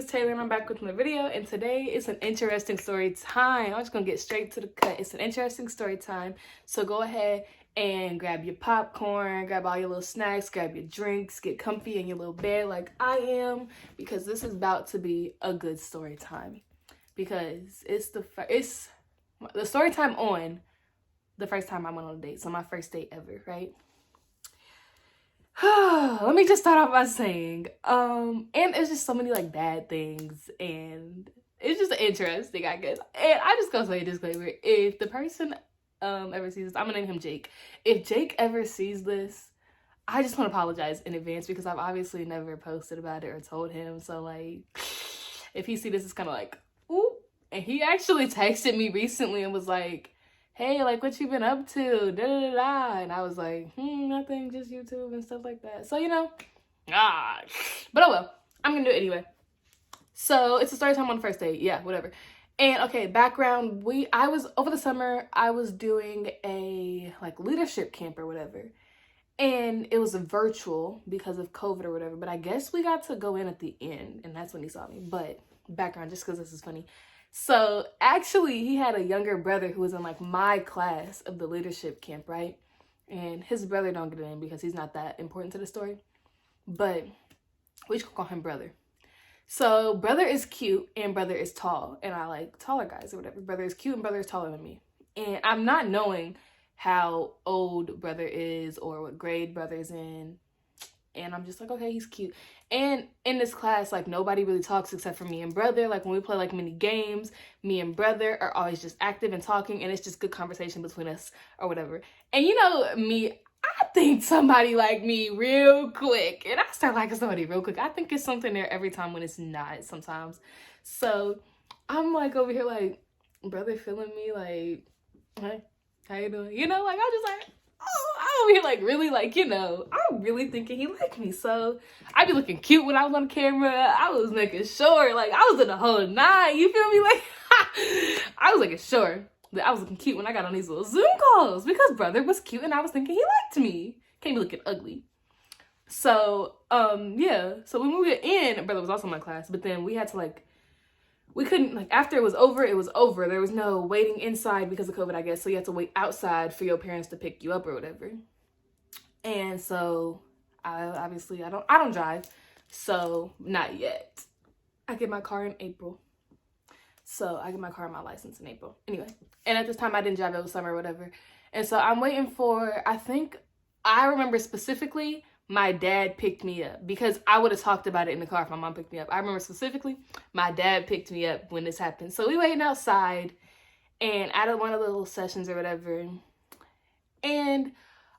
is Taylor and I'm back with another video, and today is an interesting story time. I'm just gonna get straight to the cut. It's an interesting story time, so go ahead and grab your popcorn, grab all your little snacks, grab your drinks, get comfy in your little bed like I am, because this is about to be a good story time. Because it's the story time on the first time I went on a date, so my first date ever, right? Let me just start off by saying, and it's just so many like bad things, and it's just interesting, I guess. And I just gotta say a disclaimer: if the person ever sees this, I'm gonna name him Jake. If Jake ever sees this, I just want to apologize in advance because I've obviously never posted about it or told him. So like, if he see this, it's kind of like, ooh. And he actually texted me recently and was like, hey, like, what you been up to? Da da da da. And I was like, nothing, just YouTube and stuff like that. So, you know, but oh well, I'm gonna do it anyway. So it's a story time on the first date. Yeah, whatever. And okay, background, I was over the summer, I was doing a like leadership camp or whatever. And it was a virtual because of COVID or whatever. But I guess we got to go in at the end, and that's when he saw me. But background, just because this is funny. So actually, he had a younger brother who was in like my class of the leadership camp, right? And his brother don't get in because he's not that important to the story. But we should call him brother. So brother is cute and brother is tall. And I like taller guys or whatever. Brother is cute and brother is taller than me. And I'm not knowing how old brother is or what grade brother's in. And I'm just like, okay, he's cute. And in this class, like, nobody really talks except for me and brother. Like, when we play, like, mini games, me and brother are always just active and talking. And it's just good conversation between us or whatever. And you know me, I think somebody like me real quick. And I start liking somebody real quick. I think it's something there every time when it's not sometimes. So I'm, like, over here, like, brother feeling me, like, hey, how you doing? You know, like, I'm just like, oh, I'm over here like really like, you know, I'm really thinking he liked me. So I be looking cute when I was on camera. I was making sure, like, I was in the whole nine, you feel me? Like, I was making sure that I was looking cute when I got on these little Zoom calls because brother was cute and I was thinking he liked me. Can't be looking ugly. So, yeah. So when we were in, brother was also in my class, but then we had to like, we couldn't, like, after it was over, it was over. There was no waiting inside because of COVID, I guess. So you had to wait outside for your parents to pick you up or whatever. And so, I don't drive. So, not yet. I get my car in April. So, I get my car and my license in April. Anyway. And at this time, I didn't drive. It was summer or whatever. And so, I'm waiting for, I remember specifically, my dad picked me up because I would have talked about it in the car if my mom picked me up. I remember specifically my dad picked me up when this happened. So we waiting outside and out of one of the little sessions or whatever. And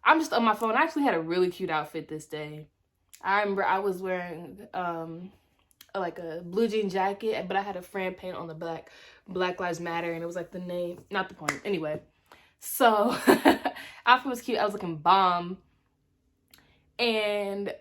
I'm just on my phone. I actually had a really cute outfit this day. I remember I was wearing like a blue jean jacket, but I had a friend paint on the Black Lives Matter, and it was like the name, not the point. Anyway, so outfit was cute. I was looking bomb. And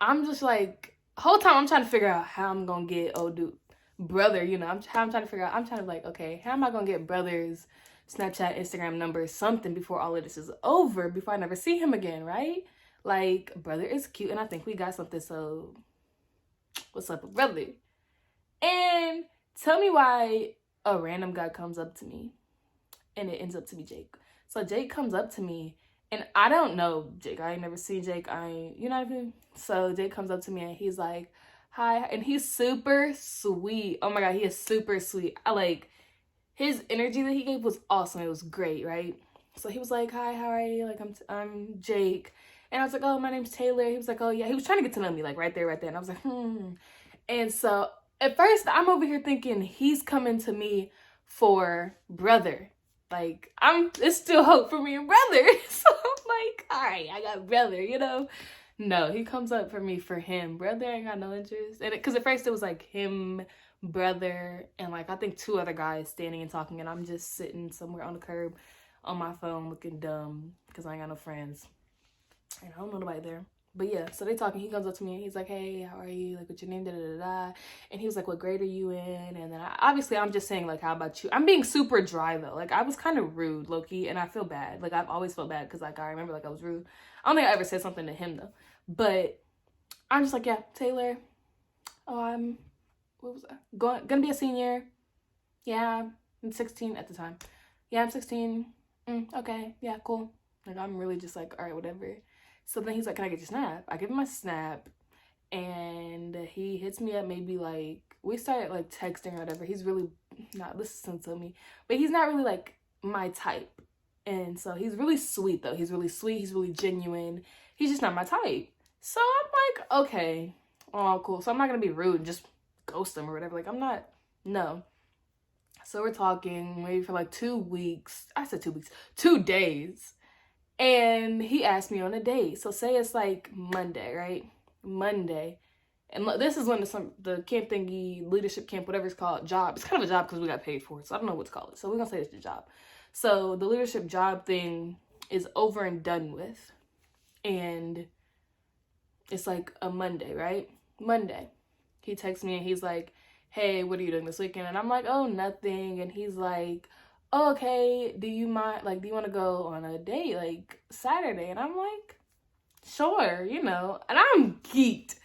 I'm just like, whole time I'm trying to figure out how I'm gonna get old dude brother, you know, I'm trying to figure out, I'm trying to like, okay, how am I gonna get brother's Snapchat, Instagram number, something before all of this is over, before I never see him again, right? Like, brother is cute and I think we got something, so what's up with brother? And tell me why a random guy comes up to me and it ends up to be Jake. So Jake comes up to me. And I don't know Jake. I ain't never seen Jake. You know what I mean? So Jake comes up to me and he's like, hi. And he's super sweet. Oh my God, he is super sweet. I like, his energy that he gave was awesome. It was great, right? So he was like, hi, how are you? Like, I'm Jake. And I was like, oh, my name's Taylor. He was like, oh yeah. He was trying to get to know me, like right there. And I was like, And so at first I'm over here thinking he's coming to me for brother. Like, it's still hope for me and brother. So I'm like, all right, I got brother, you know? No, he comes up for me for him. Brother ain't got no interest. And because at first it was like him, brother, and like I think two other guys standing and talking, and I'm just sitting somewhere on the curb on my phone looking dumb because I ain't got no friends. And I don't know nobody there. But yeah, so they talking. He comes up to me and he's like, hey, how are you? Like, what's your name? Da, da, da, da. And he was like, what grade are you in? And then obviously I'm just saying, like, how about you? I'm being super dry, though. Like, I was kind of rude, low-key, and I feel bad. Like, I've always felt bad because, like, I remember, like, I was rude. I don't think I ever said something to him, though. But I'm just like, yeah, Taylor. Oh, what was I? Gonna be a senior. Yeah, I'm 16 at the time. Yeah, I'm 16. Okay, yeah, cool. Like, I'm really just like, all right, whatever. So then he's like, can I get your snap? I give him my snap, and he hits me up maybe like, we started like texting or whatever. He's really not listening to me, but he's not really like my type. And so he's really sweet though. He's really sweet. He's really genuine. He's just not my type. So I'm like, okay, oh, cool. So I'm not gonna be rude and just ghost him or whatever. Like, I'm not, no. So we're talking maybe for like 2 weeks. I said 2 weeks, 2 days. And he asked me on a date. So say it's like Monday, right? Monday. And look, this is when the camp thingy, leadership camp, whatever it's called, job. It's kind of a job because we got paid for it. So I don't know what to call it. So we're going to say it's the job. So the leadership job thing is over and done with. And it's like a Monday, right? Monday. He texts me and he's like, hey, what are you doing this weekend? And I'm like, oh, nothing. And he's like, oh, okay, do you mind, like, do you want to go on a date, like, Saturday? And I'm like, sure, you know. And I'm geeked.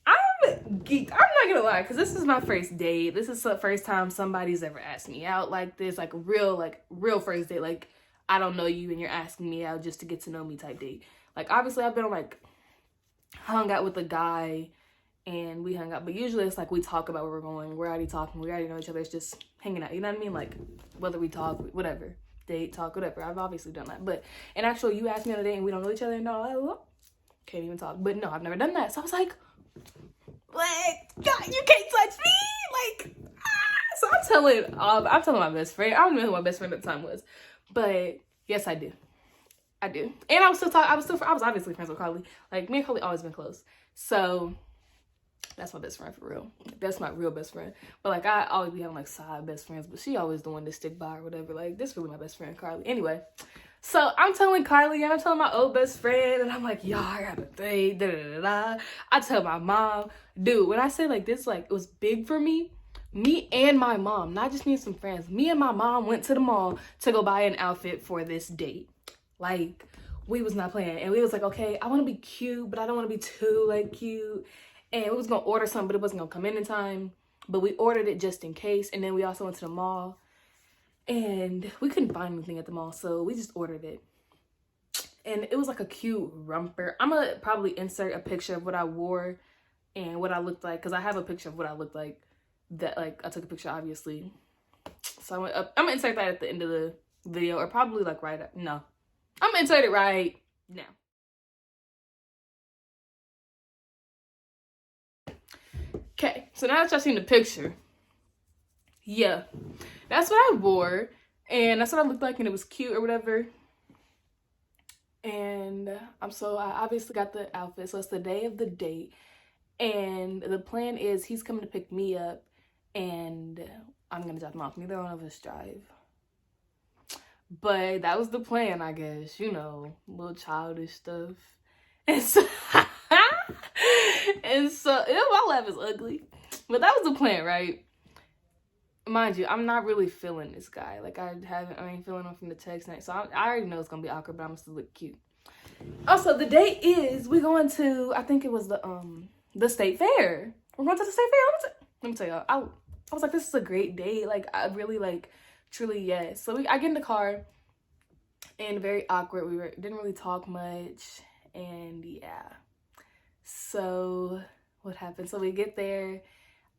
I'm not gonna lie, because this is my first date. This is the first time somebody's ever asked me out like this, like real first date. Like, I don't know you and you're asking me out just to get to know me type date. Like, obviously I've been like hung out with a guy and we hung out, but usually it's like we talk about where we're going. We're already talking. We already know each other. It's just hanging out. You know what I mean? Like, whether we talk, whatever, date, talk, whatever. I've obviously done that. But in actual, you asked me on a date and we don't know each other and all, can't even talk. But no, I've never done that. So I was like, God, you can't touch me. Like, So I'm telling my best friend. I don't know who my best friend at the time was, but yes, I do. And I was obviously friends with Carly. Like, me and Carly always been close. So that's my best friend for real. That's my real best friend. But like, I always be having like side best friends, but she always the one to stick by or whatever. Like, this really my best friend, Carly. Anyway, so I'm telling Carly, and I'm telling my old best friend, and I'm like, y'all, I got a thing, da da da da. I tell my mom, dude, when I say like this, like, it was big for me. Me and my mom, not just me and some friends, me and my mom went to the mall to go buy an outfit for this date. Like, we was not playing. And we was like, okay, I want to be cute, but I don't want to be too like cute. And we was going to order something, but it wasn't going to come in time. But we ordered it just in case. And then we also went to the mall. And we couldn't find anything at the mall, so we just ordered it. And it was like a cute romper. I'm going to probably insert a picture of what I wore and what I looked like. Because I have a picture of what I looked like. That, like, I took a picture, obviously. So I went up. I'm going to insert that at the end of the video. Or probably, like, right up. No. I'm going to insert it right now. Okay, so now that y'all seen the picture, yeah, that's what I wore, and that's what I looked like, and it was cute or whatever. And I obviously got the outfit, so it's the day of the date, and the plan is he's coming to pick me up, and I'm gonna drop him off. Neither one of us drive, but that was the plan, I guess. You know, little childish stuff, and so. And so, my laugh is ugly, but that was the plan, right? Mind you, I'm not really feeling this guy. Like, I ain't feeling him from the text night, so I already know it's gonna be awkward, but I'm still look cute. Also, the date is we going to, I think it was the state fair. We're going to the state fair. Let me tell y'all. I was like, this is a great date. Like, I really, like, truly, yes. So I get in the car, and very awkward. We didn't really talk much, and yeah. So what happened? So we get there.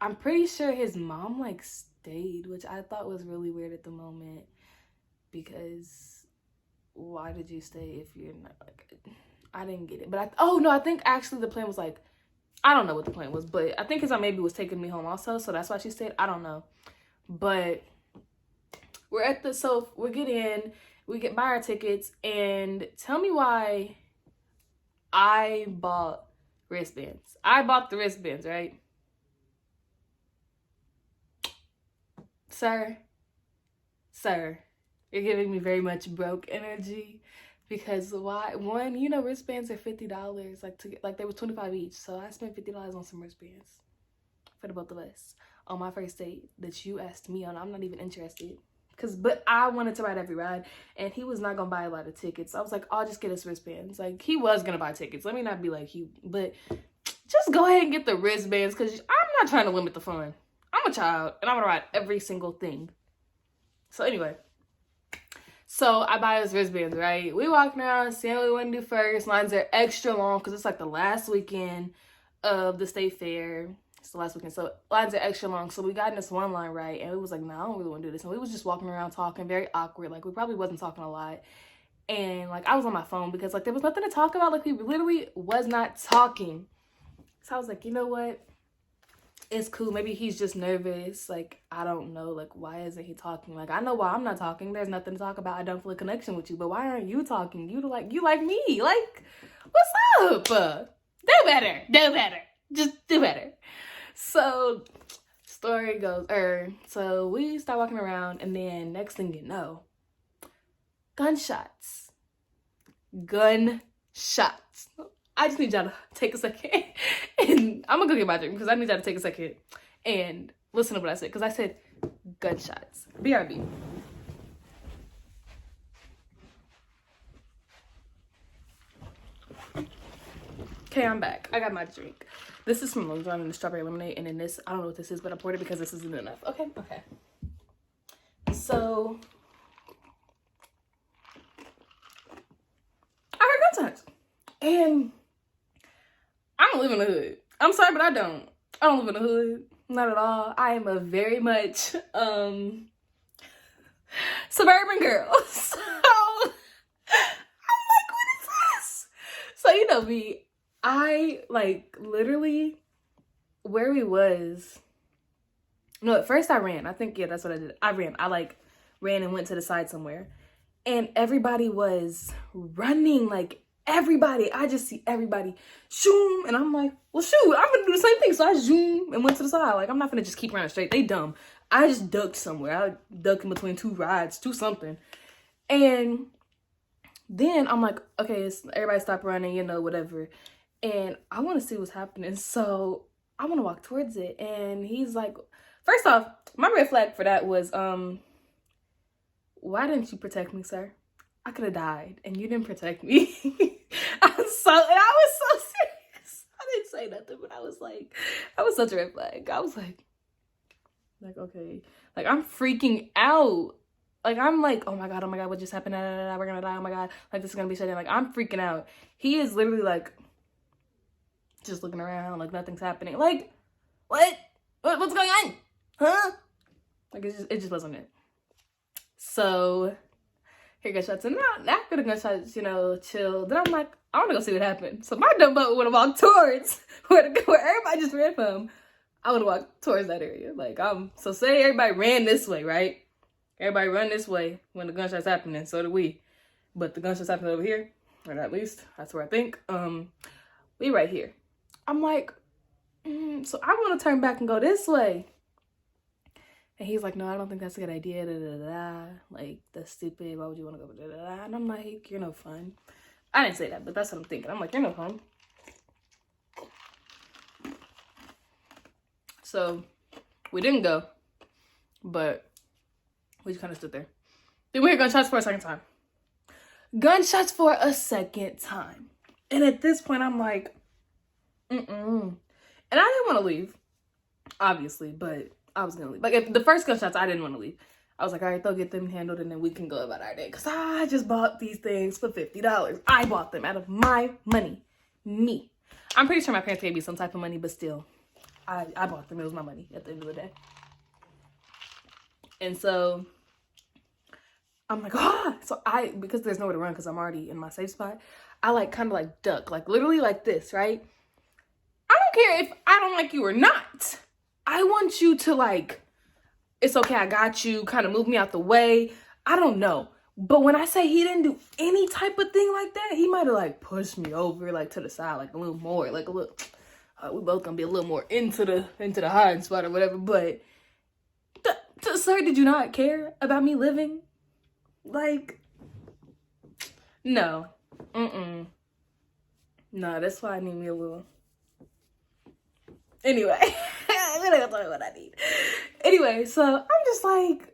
I'm pretty sure his mom like stayed, which I thought was really weird at the moment, because why did you stay if you're not, like, I didn't get it. But I think actually the plan was like, I don't know what the plan was, but I think his mom maybe was taking me home also, so that's why she stayed. I don't know. But we're we get in, we buy our tickets, and tell me why I bought wristbands. I bought the wristbands, right? Sir, you're giving me very much broke energy, because why? One, you know, wristbands are $50, like they were $25 each. So I spent $50 on some wristbands for the both of us on my first date that you asked me on. I'm not even interested. But I wanted to ride every ride, and he was not gonna buy a lot of tickets. I was like, I'll just get his wristbands. Like, he was gonna buy tickets. Let me not be like you, but just go ahead and get the wristbands, because I'm not trying to limit the fun. I'm a child and I'm gonna ride every single thing. So anyway, so I buy his wristbands, right? We walking around, seeing what we want to do first. Lines are extra long because it's like the last weekend of the state fair. It's the last weekend, so lines are extra long. So we got in this one line, right? And we was like, no, I don't really want to do this. And we was just walking around talking, very awkward. Like, we probably wasn't talking a lot. And like, I was on my phone because like there was nothing to talk about. Like, we literally was not talking. So I was like, you know what? It's cool. Maybe he's just nervous. Like, I don't know. Like, why isn't he talking? Like, I know why I'm not talking. There's nothing to talk about. I don't feel a connection with you. But why aren't you talking? You like me. Like, what's up? Do better. Do better. Just do better. So story goes, so we start walking around, and then next thing you know, gunshots. I just need y'all to take a second, and I'm gonna go get my drink because I need y'all to take a second and listen to what I said, because I said gunshots. BRB. Okay, I'm back. I got my drink. This is from Long John and the strawberry lemonade, and then this, I don't know what this is, but I poured it because this isn't enough. Okay. So I heard gunshots, and I don't live in the hood. I'm sorry, but I don't live in the hood. Not at all. I am a very much suburban girl. So I'm like, what is this? So you know me, I like literally where we was. No, at first I ran. I think, yeah, that's what I did. I ran. I like ran and went to the side somewhere. And everybody was running, like everybody. I just see everybody zoom, and I'm like, well, shoot, I'm gonna do the same thing. So I zoom and went to the side. Like, I'm not gonna just keep running straight. They dumb. I just ducked somewhere. I ducked in between two rides, do something. And then I'm like, okay, everybody stop running, you know, whatever. And I want to see what's happening. So I want to walk towards it. And he's like, first off, my red flag for that was, why didn't you protect me, sir? I could have died and you didn't protect me. I was so serious. I didn't say nothing, but I was like, that was such a red flag. I was like, okay. Like, I'm freaking out. Like, I'm like, oh my God, what just happened? We're gonna die, oh my God. Like, this is gonna be shut down. Like, I'm freaking out. He is literally like, just looking around, like nothing's happening. Like, what's going on? Huh? Like, it just wasn't it. So, here gunshots, and now after the gunshots, you know, chill. Then I'm like, I want to go see what happened. So my dumb butt would have walked towards where everybody just ran from. I would have walked towards that area. Like, so say everybody ran this way, right? Everybody run this way when the gunshots happening. So did we. But the gunshots happened over here, or at least that's where I think. We right here. I'm like, so I want to turn back and go this way. And he's like, no, I don't think that's a good idea. Like, that's stupid. Why would you want to go? And I'm like, you're no fun. I didn't say that, but that's what I'm thinking. I'm like, you're no fun. So we didn't go, but we just kind of stood there. Then we hear gunshots for a second time. And at this point, I'm like, And I didn't want to leave, obviously, but I was going to leave. Like, if the first gunshots, I didn't want to leave. I was like, all right, they'll get them handled, and then we can go about our day. Because I just bought these things for $50. I bought them out of my money. Me. I'm pretty sure my parents gave me some type of money, but still, I bought them. It was my money at the end of the day. And so I'm like, So because there's nowhere to run because I'm already in my safe spot, I like kind of like duck, like literally like this, right? I don't care if I don't like you or not. I want you to like, it's okay, I got you, kind of move me out the way. I don't know. But when I say he didn't do any type of thing like that, he might have like pushed me over like to the side, like a little more, like a little, we both gonna be a little more into the hiding spot or whatever. But sir, did you not care about me living? Like, no. No, that's why I need me a little. Anyway, we're not gonna talk about what I need. Anyway, so I'm just like,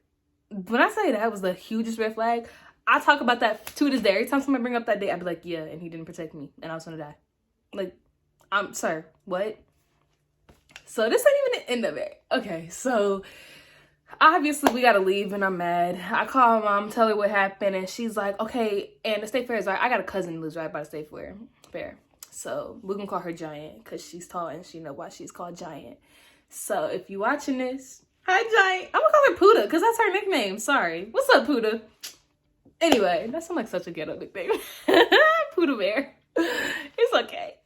when I say that was the hugest red flag, I talk about that to this day. Every time somebody bring up that day, I'd be like, yeah, and he didn't protect me, and I was gonna die. Like, I'm sorry, what? So this ain't even the end of it. Okay, so obviously we gotta leave and I'm mad. I call my mom, tell her what happened, and she's like, okay, and the state fair is right. I got a cousin who lives right by the state fair. So we're gonna call her Giant because she's tall and she know why she's called Giant. So if you watching this, hi Giant. I'm gonna call her Puda because that's her nickname. Sorry. What's up, Puda? Anyway, that sounds like such a ghetto nickname. Puda Bear. It's okay.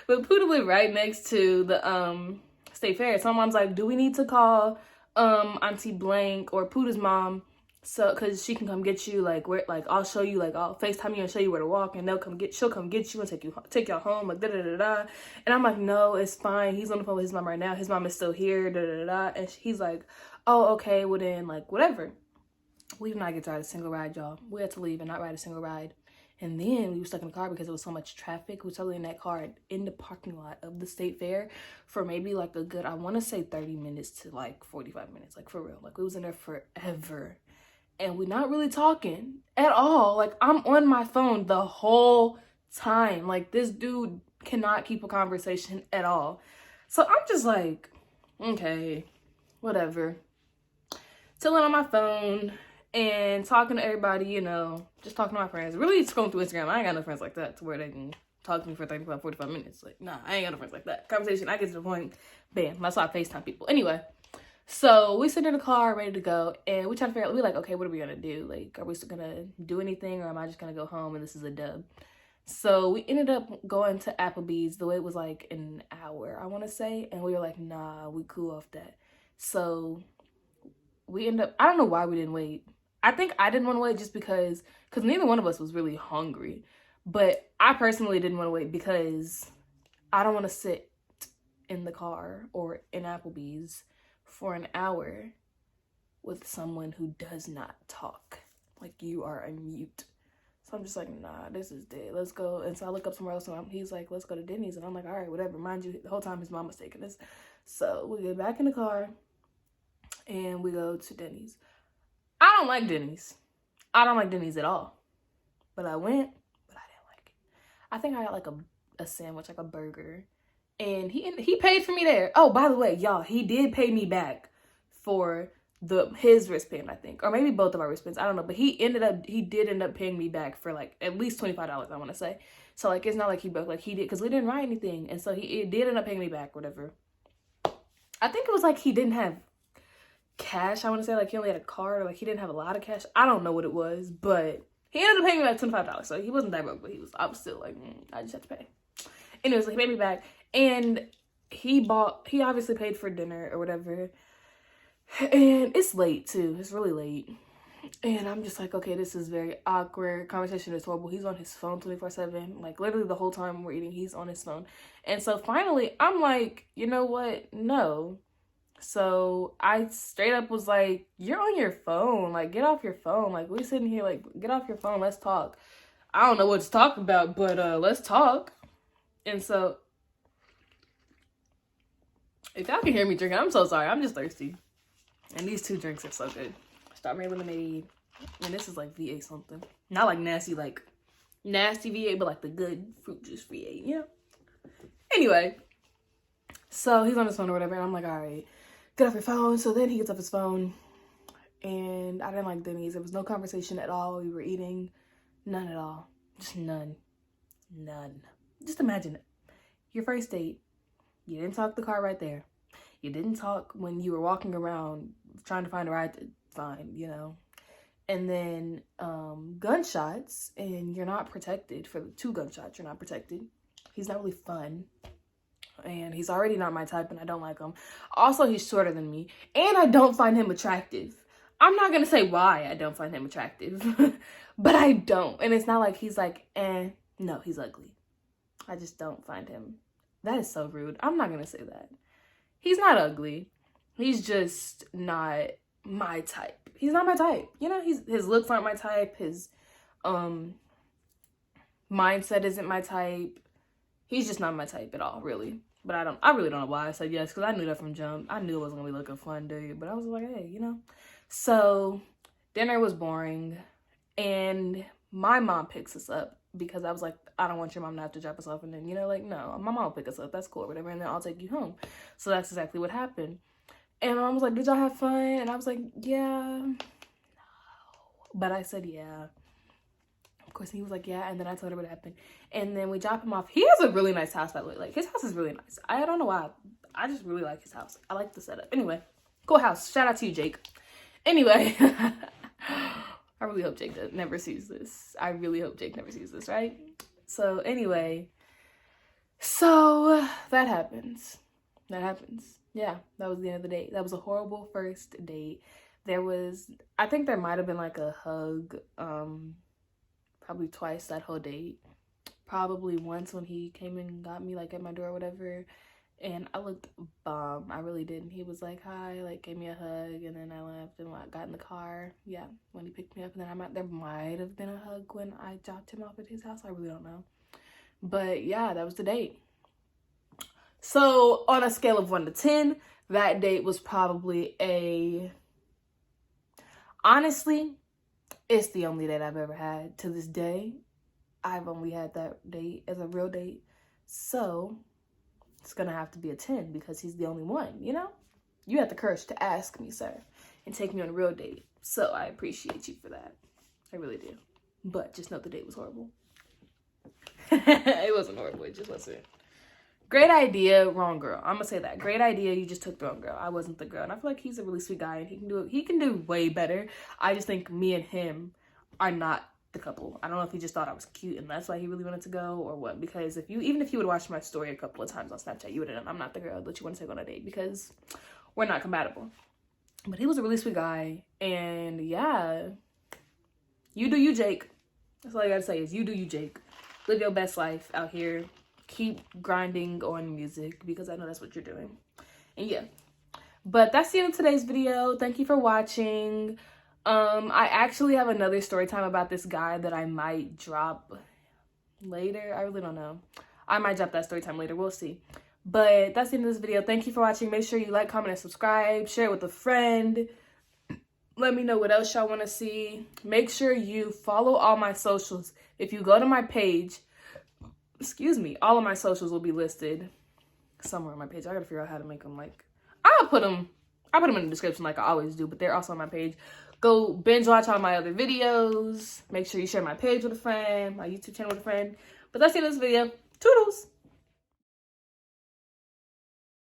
But Puda lived right next to the state fair. So my mom's like, do we need to call Auntie Blank or Puda's mom, so because she can come get you, like where, like I'll show you, like I'll FaceTime you and show you where to walk, and she'll come get you and take y'all home, like da da da da. And I'm like, no, it's fine. He's on the phone with his mom right now. His mom is still here, da da da da. And he's like, oh okay, well then, like whatever. We did not get to ride a single ride, y'all. We had to leave and not ride a single ride. And then we were stuck in the car because there was so much traffic. We were totally in that car in the parking lot of the state fair for maybe like a good, I want to say 30 minutes to like 45 minutes, like for real. Like we was in there forever. And we're not really talking at all. Like I'm on my phone the whole time. Like this dude cannot keep a conversation at all. So I'm just like, okay, whatever. Chilling on my phone and talking to everybody, you know, just talking to my friends. Really scrolling through Instagram. I ain't got no friends like that to where they can talk to me for 35, 45 minutes. Like, nah, I ain't got no friends like that. Conversation, I get to the point, bam, that's why I FaceTime people. Anyway, so we sit in the car ready to go, and we try to figure out, we're like, okay, what are we gonna do? Like, are we still gonna do anything, or am I just gonna go home and this is a dub? So we ended up going to Applebee's. The wait was like an hour, I want to say, and we were like, nah, we cool off that. So we ended up, I don't know why we didn't wait. I think I didn't want to wait just because neither one of us was really hungry. But I personally didn't want to wait because I don't want to sit in the car or in Applebee's for an hour with someone who does not talk. Like, you are a mute. So I'm just like, nah, this is dead. Let's go. And so I look up somewhere else, and he's like, let's go to Denny's. And I'm like, all right, whatever. Mind you, the whole time his mom was taking us. So we get back in the car and we go to Denny's. I don't like Denny's. I don't like Denny's at all. But I went, but I didn't like it. I think I got like a sandwich, like a burger. And he paid for me there. Oh, by the way, y'all, he did pay me back for his wristband, I think. Or maybe both of our wristbands. I don't know. But he did end up paying me back for like at least $25, I want to say. So like, it's not like he broke, like he did, because we didn't write anything. And so he did end up paying me back, whatever. I think it was like he didn't have cash, I want to say, like he only had a card, or like he didn't have a lot of cash. I don't know what it was, but he ended up paying me like $25. So he wasn't that broke, but I was still like, I just had to pay. Anyways, like, he paid me back, and he obviously paid for dinner or whatever. And it's late too. It's really late. And I'm just like, okay, this is very awkward. Conversation is horrible. He's on his phone 24/7. Like literally the whole time we're eating, he's on his phone. And so finally, I'm like, you know what? No. So I straight up was like, you're on your phone. Like, get off your phone. Like, we're sitting here, like, get off your phone. Let's talk. I don't know what to talk about, but let's talk. And so, if y'all can hear me drinking, I'm so sorry. I'm just thirsty. And these two drinks are so good. Strawberry lemonade. And this is like V8 something. Not like nasty V8, but like the good fruit juice V8, you know? Anyway, so he's on his phone or whatever, and I'm like, all right, get off your phone. So then he gets off his phone, and I didn't like Denny's. There was no conversation at all. We were eating. None at all. Just none. None. Just imagine it. Your first date. You didn't talk the car right there. You didn't talk when you were walking around trying to find a ride to find, you know. And then gunshots, and you're not protected for the 2 gunshots. You're not protected. He's not really fun. And he's already not my type, and I don't like him. Also, he's shorter than me, and I don't find him attractive. I'm not going to say why I don't find him attractive, but I don't. And it's not like he's like, no, he's ugly. I just don't find him. That is so rude. I'm not going to say that. He's not ugly. He's just not my type. He's not my type. You know, his looks aren't my type. His mindset isn't my type. He's just not my type at all, really. But I really don't know why I said yes, because I knew that from jump. I knew it wasn't going to be like a fun day, but I was like, hey, you know. So dinner was boring, and my mom picks us up because I was like, I don't want your mom to have to drop us off. And then, you know, like, no, my mom will pick us up. That's cool or whatever. And then I'll take you home. So that's exactly what happened. And my mom was like, did y'all have fun? And I was like, yeah. No. But I said, yeah. Of course, he was like, yeah. And then I told her what happened. And then we dropped him off. He has a really nice house, by the way. Like, his house is really nice. I don't know why. I just really like his house. I like the setup. Anyway, cool house. Shout out to you, Jake. Anyway, I really hope Jake never sees this. I really hope Jake never sees this, right? So anyway, so that happens. That happens. Yeah, that was the end of the date. That was a horrible first date. There was, I think there might have been like a hug, probably twice that whole date. Probably once when he came and got me like at my door or whatever. And I looked bomb. I really did. And he was like, hi, like gave me a hug. And then I left and got in the car. Yeah, when he picked me up. And then there might have been a hug when I dropped him off at his house. I really don't know. But yeah, that was the date. So on a scale of 1 to 10, that date was probably honestly, it's the only date I've ever had to this day. I've only had that date as a real date. So it's gonna have to be a 10 because he's the only one, you know? You had the courage to ask me, sir, and take me on a real date. So I appreciate you for that. I really do. But just know the date was horrible. It wasn't horrible, it just wasn't. Great idea, wrong girl. I'm gonna say that. Great idea, you just took the wrong girl. I wasn't the girl. And I feel like he's a really sweet guy and he can do way better. I just think me and him are not the couple. I don't know if he just thought I was cute and that's why he really wanted to go or what. Because even if you would watch my story a couple of times on Snapchat, you would have known I'm not the girl that you want to take on a date because we're not compatible. But he was a really sweet guy. And yeah, you do you, Jake. That's all I gotta say is you do you, Jake. Live your best life out here. Keep grinding on music because I know that's what you're doing. And yeah, but that's the end of today's video. Thank you for watching. I actually have another story time about this guy that I might drop later. I really don't know. I might drop that story time later. We'll see. But that's the end of this video. Thank you for watching. Make sure you like, comment, and subscribe. Share it with a friend. Let me know what else y'all want to see. Make sure you follow all my socials. If you go to my page, excuse me, all of my socials will be listed somewhere on my page. I gotta figure out how to make them like, I'll put them in the description like I always do, but they're also on my page. Go binge watch all my other videos. Make sure you share my page with a friend, my YouTube channel with a friend. But that's the end of this video. Toodles!